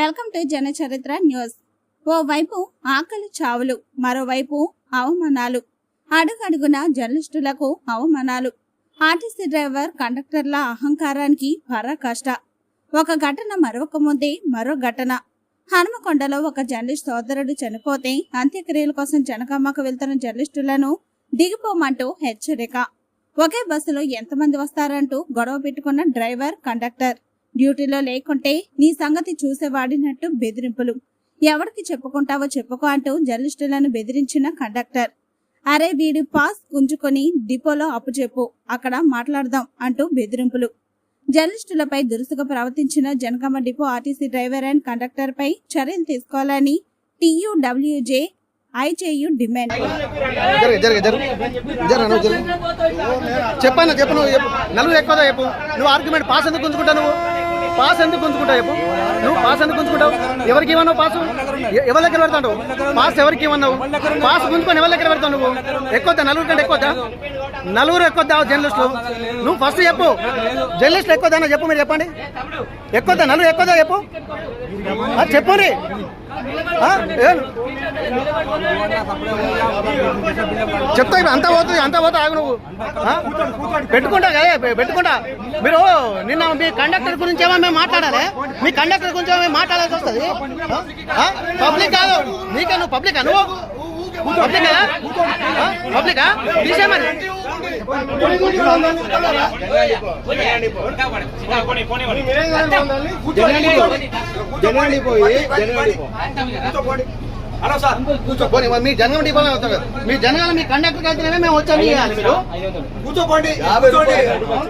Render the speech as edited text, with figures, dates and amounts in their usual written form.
Welcome to జన చరిత్ర news. ఓవైపు ఆకలి చావులు, మరోవైపు అవమానాలు. అడుగడుగున జర్నలిస్టులకు అవమానాలు. ఆర్టీసీ డ్రైవర్ కండక్టర్ల అహంకారానికి పరాకాష్ట. ఒక ఘటన మరొక ముందే మరో ఘటన. హనుమకొండలో ఒక జర్నలిస్ట్ సోదరుడు చనిపోతే అంత్యక్రియల కోసం జనగామకు వెళ్తున్న జర్నలిస్టులను దిగిపోమంటూ హెచ్చరిక. ఒకే బస్సులో ఎంతమంది వస్తారంటూ గొడవ పెట్టుకున్న డ్రైవర్ కండక్టర్. డ్యూటీలో లేకుంటే నీ సంగతి చూసేవాడినట్టు బెదిరింపులు. ఎవరికి చెప్పుకుంటావో చెప్పుకో అంటూ జర్నలిస్టులను బెదిరించిన కండక్టర్. అరే వీడి పాస్ గుంజుకొని డిపోలో అప్పు చెప్పు, అక్కడ మాట్లాడదాం అంటూ బెదిరింపులు. జర్నలిస్టులపై దురుసుగా ప్రవర్తించిన Janagama depot RTC driver and conductor పై చర్యలు తీసుకోవాలని TUWJ ఐజేయు డిమాండ్. చెప్పు నలుగురు ఎక్కువ చెప్పు. నువ్వు ఆర్గ్యుమెంట్ పాస్ ఎందుకు గుంజుకుంటావు? నువ్వు పాస్ ఎందుకు గుంజుకుంటావు చెప్పు. నువ్వు పాస్ ఎందుకు గుంజుకుంటావు? ఎవరికి ఇవ్వన్నావు పాసు? ఎవరి దగ్గర పెడతావు? పాస్ ఎవరికి ఇవ్వన్నావు? పాస్ గుంజుకొని ఎవరి దగ్గర పెడతావు? నువ్వు ఎక్కువద్దా? నలుగురు కంటే ఎక్కువద్దా? నలుగురు ఎక్కువద్దా జర్నలిస్టులు? నువ్వు ఫస్ట్ చెప్పు. జర్నలిస్టులు ఎక్కువదా చెప్పు. మీరు చెప్పండి. ఎక్కువద్దా? నలుగురు ఎక్కువదా చెప్పు. చెప్పు రీ. చెప్తా అంతా పోతుంది ఆగు. నువ్వు పెట్టుకుంటా కదా పెట్టుకుంటా. మీరు నిన్న మీ కండక్టర్ గురించి ఏమో మేము మాట్లాడాలి. మీ కండక్టర్ గురించి ఏమో మాట్లాడాల్సి వస్తుంది. పబ్లిక్ కాదు నీకే. నువ్వు పబ్లికా? నువ్వు పబ్లికా? పబ్లికా తీసే మరి. కూర్చోపోయి మీ జనగం డిపోలో వస్తారు. మీ జనగాల మీ కండక్టర్ అయితేనే మేము వచ్చాము. మీరు కూర్చోపోండి.